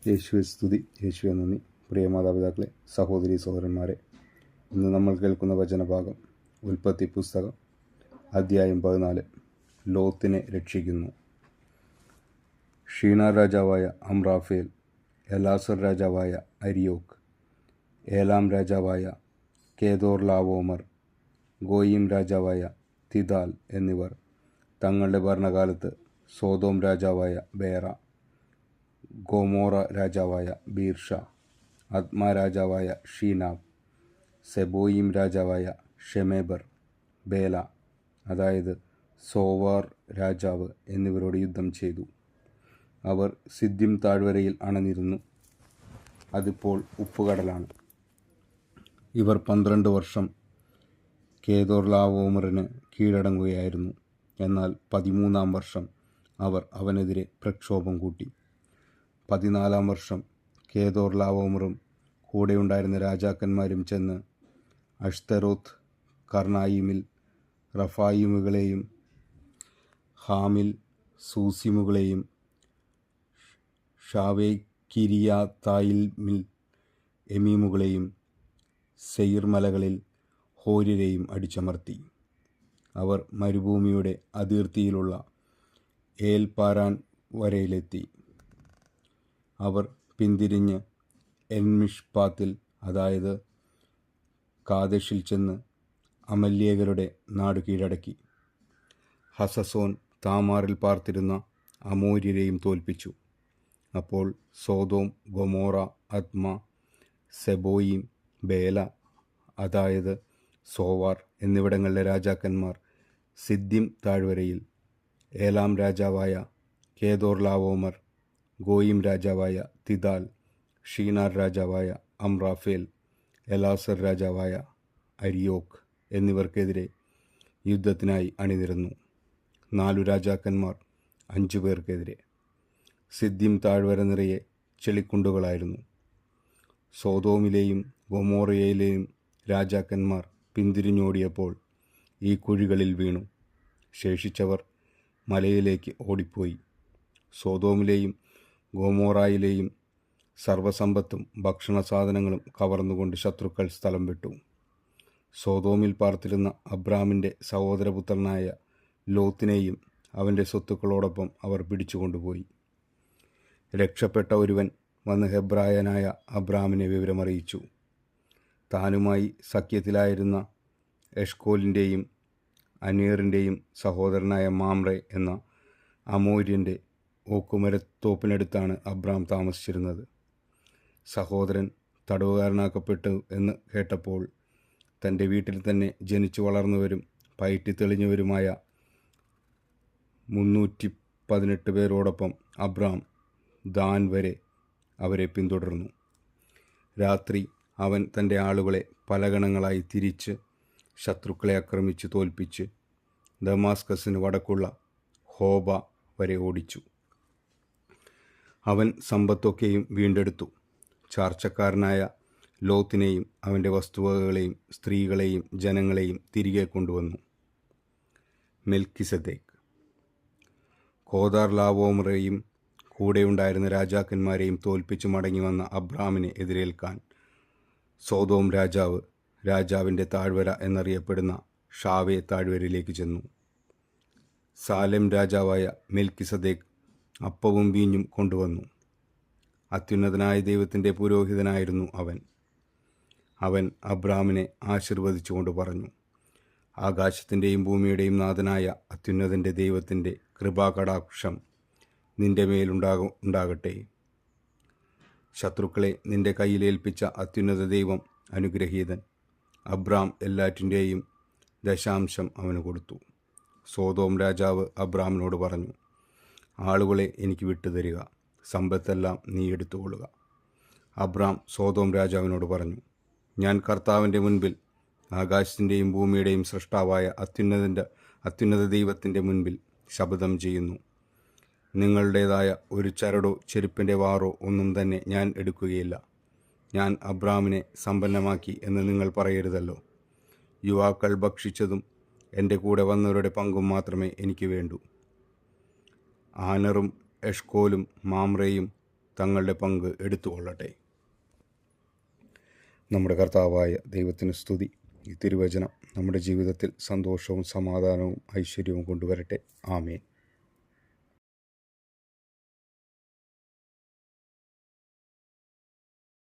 യേശുവെ സ്തുതി, യേശുവെ നന്ദി. പ്രിയ മാതാപിതാക്കളെ, സഹോദരി സഹോദരന്മാരെ, ഇന്ന് നമ്മൾ കേൾക്കുന്ന വചനഭാഗം ഉൽപ്പത്തി പുസ്തകം അധ്യായം 14. ലോത്തിനെ രക്ഷിക്കുന്നു. ഷീനാർ രാജാവായ അമ്രാഫേൽ, എലാസർ രാജാവായ അരിയോക്ക്, ഏലാം രാജാവായ കേദോർലാവോമർ, ഗോയിം രാജാവായ തിദാൽ എന്നിവർ തങ്ങളുടെ ഭരണകാലത്ത് സോദോം രാജാവായ ബേറ, ഗോമോറ രാജാവായ ബീർഷ, അദ്മ രാജാവായ ഷീനാബ്, സെബോയിം രാജാവായ ഷെമേബർ, ബേല അതായത് സോവാർ രാജാവ് എന്നിവരോട് യുദ്ധം ചെയ്തു. അവർ സിദ്ദിം താഴ്വരയിൽ അണഞ്ഞിരുന്നു. അതിപ്പോൾ ഉപ്പുകടലാണ്. ഇവർ 12 വർഷം കേദോർലാവോമറിന് കീഴടങ്ങുകയായിരുന്നു. എന്നാൽ 13-ാം വർഷം അവർ അവനെതിരെ പ്രക്ഷോഭം കൂട്ടി. 14-ാം വർഷം കേദോർലാവോമറും കൂടെയുണ്ടായിരുന്ന രാജാക്കന്മാരും ചെന്ന് അഷ്തരോത്ത്, കർണായിമിൽ റഫായിമുകളെയും ഹാമിൽ സൂസിമുകളെയും ഷാവേ കിരിയാതായിമിൽ എമീമുകളെയും സെയിർ മലകളിൽ ഹോര്യരെയും അടിച്ചമർത്തി. അവർ മരുഭൂമിയുടെ അതിർത്തിയിലുള്ള ഏൽപാരാൻ വരയിലെത്തി. അവർ പിന്തിരിഞ്ഞ് എൻമിഷ്പാത്തിൽ അതായത് കാദേശിൽ ചെന്ന് അമല്യേകരുടെ നാട് കീഴടക്കി. ഹസസോൻ താമാറിൽ പാർത്തിരുന്ന അമോര്യരെയും തോൽപ്പിച്ചു. അപ്പോൾ സോദോം, ഗൊമോറ, അദ്മ, സെബോയിം, ബേല അതായത് സോവാർ എന്നിവിടങ്ങളിലെ രാജാക്കന്മാർ സിദ്ദിം താഴ്വരയിൽ, ഏലാം രാജാവായ കേദോർലാവോമർ, ഗോയിം രാജാവായ തിദാൽ, ഷീനാർ രാജാവായ അമ്രാഫേൽ, എലാസർ രാജാവായ അരിയോക്ക് എന്നിവർക്കെതിരെ യുദ്ധത്തിനായി അണിനിരന്നു. 4 രാജാക്കന്മാർ 5 പേർക്കെതിരെ. സിദ്ദിം താഴ്വര നിറയെ ചെളിക്കുണ്ടുകളായിരുന്നു. സോദോമിലെയും ഗൊമോറയിലെയും രാജാക്കന്മാർ പിന്തിരിഞ്ഞോടിയപ്പോൾ ഈ കുഴികളിൽ വീണു. ശേഷിച്ചവർ മലയിലേക്ക് ഓടിപ്പോയി. സോദോമിലെയും ഗൊമോറായിലെയും സർവ്വസമ്പത്തും ഭക്ഷണ സാധനങ്ങളും കവർന്നുകൊണ്ട് ശത്രുക്കൾ സ്ഥലം വിട്ടു. സോദോമിൽ പാർത്തിരുന്ന അബ്രാമിൻ്റെ സഹോദരപുത്രനായ ലോത്തിനെയും അവൻ്റെ സ്വത്തുക്കളോടൊപ്പം അവർ പിടിച്ചുകൊണ്ടുപോയി. രക്ഷപ്പെട്ട ഒരുവൻ വന്ന് ഹെബ്രായനായ അബ്രാമിനെ വിവരമറിയിച്ചു. താനുമായി സഖ്യത്തിലായിരുന്ന എഷ്കോലിൻ്റെയും അനീറിൻ്റെയും സഹോദരനായ മാമ്രെ എന്ന അമോര്യൻ്റെ ഓക്കുമരത്തോപ്പിനടുത്താണ് അബ്രാം താമസിച്ചിരുന്നത്. സഹോദരൻ തടവുകാരനാക്കപ്പെട്ടു എന്ന് കേട്ടപ്പോൾ തൻ്റെ വീട്ടിൽ തന്നെ ജനിച്ചു വളർന്നവരും പയറ്റിത്തെളിഞ്ഞവരുമായ 318 പേരോടൊപ്പം അബ്രാം ദാൻ വരെ അവരെ പിന്തുടർന്നു. രാത്രി അവൻ തൻ്റെ ആളുകളെ പലഗണങ്ങളായി തിരിച്ച് ശത്രുക്കളെ ആക്രമിച്ച് തോൽപ്പിച്ച് ദമാസ്കസിന് വടക്കുള്ള ഹോബ വരെ ഓടിച്ചു. അവൻ സമ്പത്തൊക്കെയും വീണ്ടെടുത്തു. ചാർച്ചക്കാരനായ ലോത്തിനെയും അവൻ്റെ വസ്തുവകകളെയും സ്ത്രീകളെയും ജനങ്ങളെയും തിരികെ കൊണ്ടുവന്നു. മെൽക്കിസദേക്ക് കോദാർലാവോമറെയും കൂടെയുണ്ടായിരുന്ന രാജാക്കന്മാരെയും തോൽപ്പിച്ചു മടങ്ങി വന്ന അബ്രാമിനെ എതിരേൽക്കാൻ സോദോം രാജാവിൻ്റെ താഴ്വര എന്നറിയപ്പെടുന്ന ഷാവേ താഴ്വരയിലേക്ക് ചെന്നു. സാലെം രാജാവായ മെൽക്കിസദേക്ക് അപ്പവും വീഞ്ഞും കൊണ്ടുവന്നു. അത്യുന്നതനായ ദൈവത്തിൻ്റെ പുരോഹിതനായിരുന്നു അവൻ. അവൻ അബ്രാമിനെ ആശീർവദിച്ചുകൊണ്ട് പറഞ്ഞു, ആകാശത്തിൻ്റെയും ഭൂമിയുടെയും നാഥനായ അത്യുന്നതൻ്റെ ദൈവത്തിൻ്റെ കൃപാകടാക്ഷം നിൻ്റെ മേലുണ്ടാകട്ടെ. ശത്രുക്കളെ നിൻ്റെ കയ്യിലേൽപ്പിച്ച അത്യുന്നത ദൈവം അനുഗ്രഹീതൻ. അബ്രാം എല്ലാറ്റിൻ്റെയും ദശാംശം അവന് കൊടുത്തു. സോദോം രാജാവ് അബ്രാമിനോട് പറഞ്ഞു, ആളുകളെ എനിക്ക് വിട്ടുതരിക, സമ്പത്തെല്ലാം നീ എടുത്തുകൊള്ളുക. അബ്രാം സോദോം രാജാവിനോട് പറഞ്ഞു, ഞാൻ കർത്താവിൻ്റെ മുൻപിൽ, ആകാശത്തിൻ്റെയും ഭൂമിയുടെയും സൃഷ്ടാവായ അത്യുന്നത ദൈവത്തിൻ്റെ മുൻപിൽ ശപഥം ചെയ്യുന്നു, നിങ്ങളുടേതായ ഒരു ചരടോ ചെരുപ്പിൻ്റെ വാറോ ഒന്നും തന്നെ ഞാൻ എടുക്കുകയില്ല. ഞാൻ അബ്രാമിനെ സമ്പന്നമാക്കി എന്ന് നിങ്ങൾ പറയരുതല്ലോ. യുവാക്കൾ ഭക്ഷിച്ചതും എൻ്റെ കൂടെ വന്നവരുടെ പങ്കും മാത്രമേ എനിക്ക് വേണ്ടൂ. ആനറും എഷ്കോലും മാമ്രയും തങ്ങളുടെ പങ്ക് എടുത്തുകൊള്ളട്ടെ. നമ്മുടെ കർത്താവായ ദൈവത്തിന് സ്തുതി. ഈ തിരുവചനം നമ്മുടെ ജീവിതത്തിൽ സന്തോഷവും സമാധാനവും ഐശ്വര്യവും കൊണ്ടുവരട്ടെ. ആമേൻ.